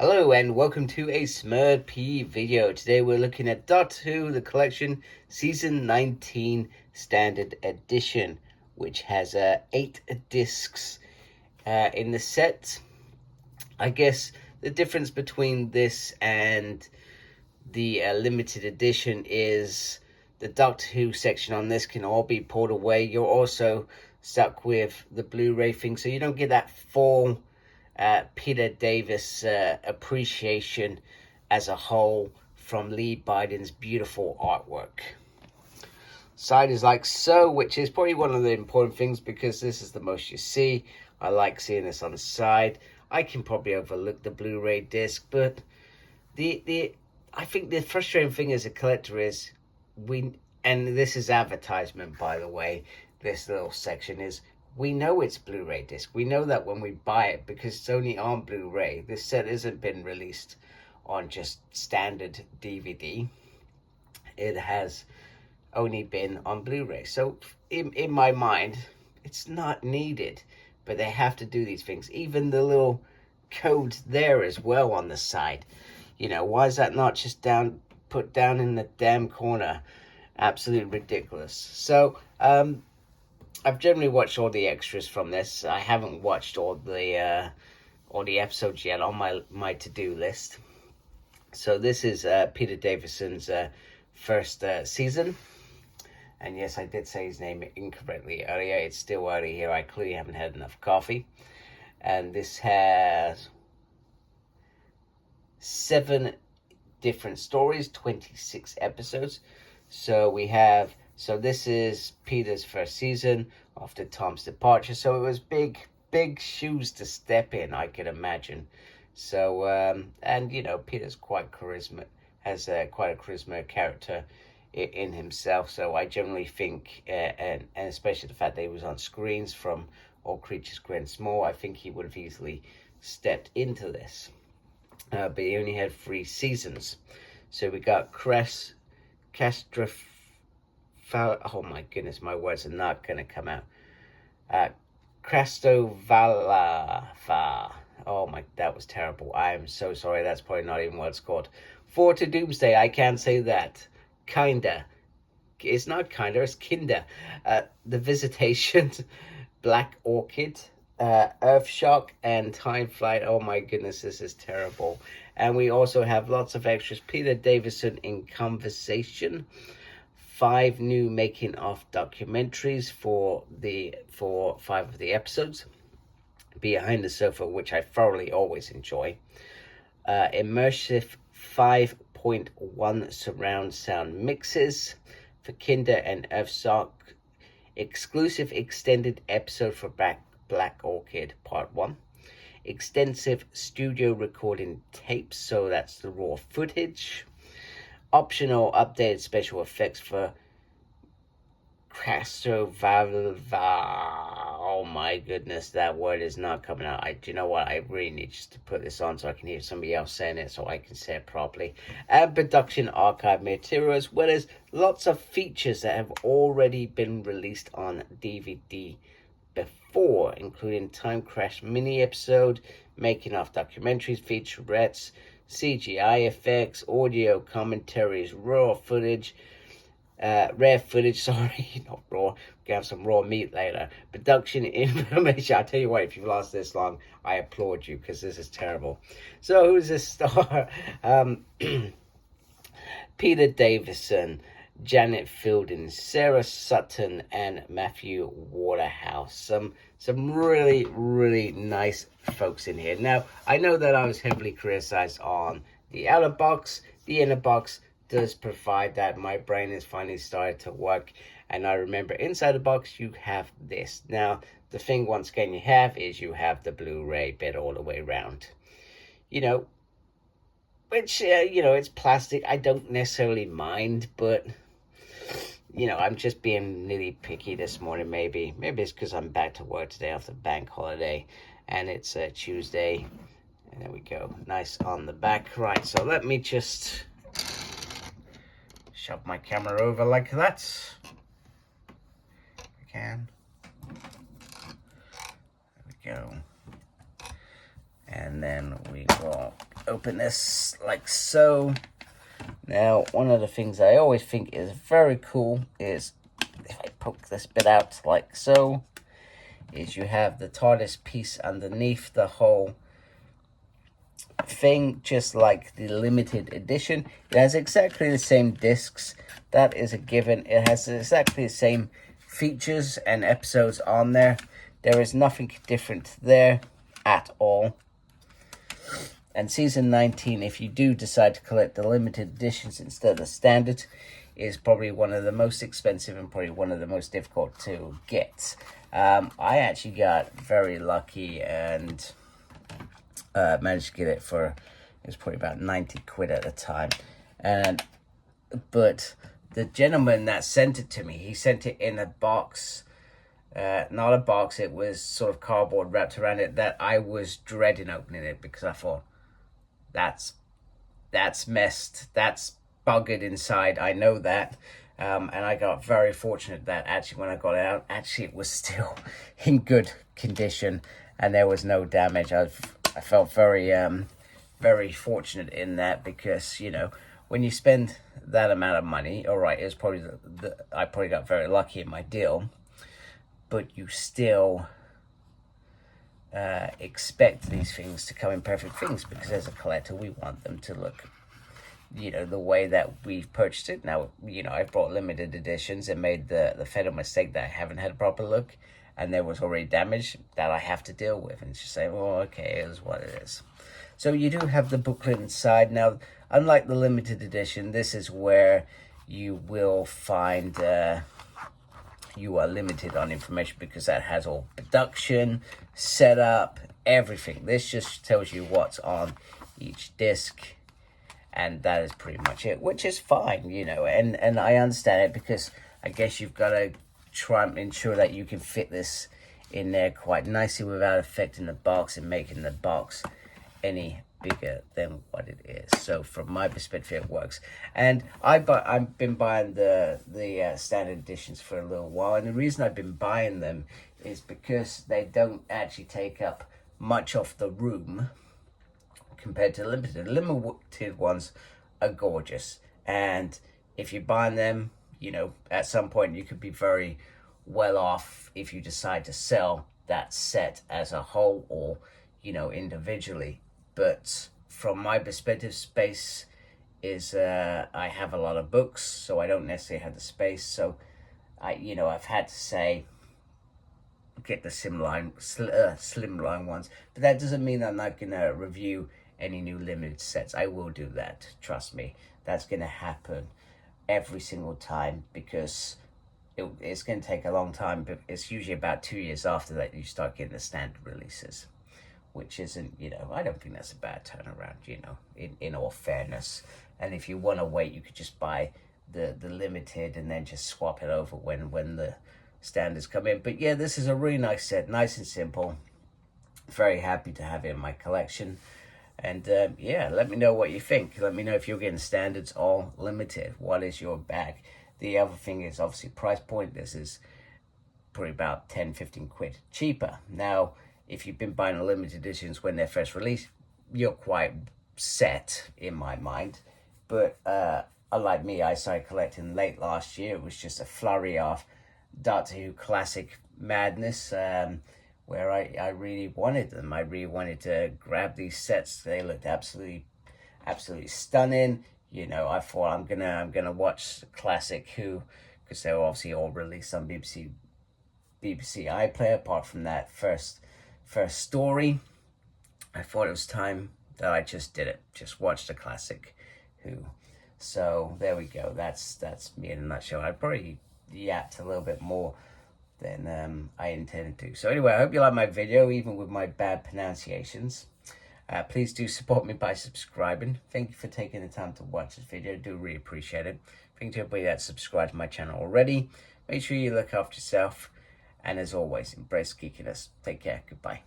Hello and welcome to a SmurP video. Today we're looking at Doctor Who, the collection, Season 19 Standard Edition, which has 8 discs in the set. I guess the difference between this and the limited edition is the Doctor Who section on this can all be pulled away. You're also stuck with the Blu-ray thing, so you don't get that full Peter Davis appreciation as a whole from Lee Biden's beautiful artwork. Side is like so, which is probably one of the important things because this is the most you see. I like seeing this on the side. I can probably overlook the Blu-ray disc, but I think the frustrating thing as a collector is and this is advertisement, by the way, this little section is, we know it's Blu-ray disc. We know that when we buy it because it's only on Blu-ray. This set hasn't been released on just standard DVD. It has only been on Blu-ray. So in my mind, it's not needed. But they have to do these things. Even the little code there as well on the side. You know, why is that not just put down in the damn corner? Absolutely ridiculous. So, I've generally watched all the extras from this. I haven't watched all the episodes yet on my to-do list. So this is Peter Davison's first season. And yes, I did say his name incorrectly earlier. It's still early here. I clearly haven't had enough coffee. And this has 7 different stories, 26 episodes. So this is Peter's first season after Tom's departure. So it was big shoes to step in, I can imagine. So, and you know, Peter's quite has quite a charisma character in himself. So I generally think, and especially the fact that he was on screens from All Creatures Great and Small, I think he would have easily stepped into this. But he only had 3 seasons. So we got Castrovalva. Oh my goodness, my words are not going to come out. Castrovalva. Oh my, that was terrible. I am so sorry. That's probably not even what it's called. 4 to Doomsday. I can't say that. Kinda. It's not kinda, it's kinder. The Visitation, Black Orchid, Earthshock, and Time Flight. Oh my goodness, this is terrible. And we also have lots of extras. Peter Davison in Conversation. 5 new making of documentaries for 5 of the episodes. Behind the Sofa, which I thoroughly always enjoy. Immersive 5.1 surround sound mixes for Kinder and Earthshock. Exclusive extended episode for Black Orchid Part 1. Extensive studio recording tapes, so that's the raw footage. Optional updated special effects for Castrovalva. Oh my goodness, that word is not coming out. Do you know what? I really need just to put this on so I can hear somebody else saying it so I can say it properly. And production archive material, as well as lots of features that have already been released on DVD before, including Time Crash mini episode, making of documentaries, featurettes, CGI effects, audio commentaries, raw footage, rare footage, sorry, not raw, we have some raw meat later, production information. I'll tell you what, if you've lasted this long, I applaud you, because this is terrible. So who's this star? Peter Davison, Janet Fielding, Sarah Sutton, and Matthew Waterhouse. Some really, really nice folks in here. Now, I know that I was heavily criticized on the outer box. The inner box does provide that. My brain has finally started to work. And I remember inside the box, you have this. Now, the thing, once again, you have the Blu-ray bit all the way around. You know, which, you know, it's plastic. I don't necessarily mind, but you know, I'm just being really picky this morning, maybe. Maybe it's because I'm back to work today after bank holiday, and it's Tuesday. And there we go. Nice on the back. Right, so let me just shove my camera over like that. If I can. There we go. And then we will open this like so. Now, one of the things I always think is very cool is, if I poke this bit out like so, is you have the TARDIS piece underneath the whole thing, just like the limited edition. It has exactly the same discs. That is a given. It has exactly the same features and episodes on there. There is nothing different there at all. And season 19, if you do decide to collect the limited editions instead of the standard, is probably one of the most expensive and probably one of the most difficult to get. I actually got very lucky and managed to get it for, it was probably about 90 quid at the time. But the gentleman that sent it to me, he sent it in a box. Not a box, it was sort of cardboard wrapped around it, that I was dreading opening it, because I thought, that's messed, that's buggered inside, I know that. And I got very fortunate that actually when I got it out, actually it was still in good condition and there was no damage. I felt very very fortunate in that, because, you know, when you spend that amount of money, all right, it was probably I probably got very lucky in my deal, but you still expect these things to come in perfect things, because as a collector we want them to look, you know, the way that we've purchased it. Now, you know, I've bought limited editions and made the fatal mistake that I haven't had a proper look and there was already damage that I have to deal with, and just say, well, okay, it is what it is. So you do have the booklet inside. Now, unlike the limited edition, this is where you will find you are limited on information, because that has all production, setup, everything. This just tells you what's on each disc, and that is pretty much it, which is fine, you know, and I understand it, because I guess you've got to try and ensure that you can fit this in there quite nicely without affecting the box and making the box any bigger than what it is. So from my perspective, it works. And I've been buying the standard editions for a little while, and the reason I've been buying them is because they don't actually take up much of the room compared to limited. Limited ones are gorgeous, and if you're buying them, you know, at some point you could be very well off if you decide to sell that set as a whole or, you know, individually. But from my perspective, space is I have a lot of books, so I don't necessarily have the space. So I've had to say, get the slimline ones, but that doesn't mean I'm not gonna review any new limited sets. I will do that, trust me. That's gonna happen every single time, because it's going to take a long time, but it's usually about 2 years after that you start getting the standard releases, which isn't, you know, I don't think that's a bad turnaround, you know, in all fairness. And if you want to wait, you could just buy the limited and then just swap it over when the standards come in. But yeah, this is a really nice set, nice and simple. Very happy to have it in my collection. And yeah, let me know what you think. Let me know if you're getting standards or limited. What is your bag? The other thing is obviously price point. This is probably about 10-15 quid cheaper. Now, if you've been buying limited editions when they're first released, you're quite set in my mind. But unlike me, I started collecting late last year. It was just a flurry of Doctor Who classic madness, where I really wanted them. I really wanted to grab these sets. They looked absolutely stunning. You know, I thought I'm gonna watch classic Who, because they were obviously all released on BBC iPlayer. Apart from that first story, I thought it was time that I just did it. Just watched the classic Who. So there we go. That's me in a nutshell. I probably yapped a little bit more than I intended to. So anyway, I hope you like my video, even with my bad pronunciations. Please do support me by subscribing. Thank you for taking the time to watch this video. I do really appreciate it. Thank you to everybody that's subscribed to my channel already. Make sure you look after yourself. And as always, embrace geekiness. Take care. Goodbye.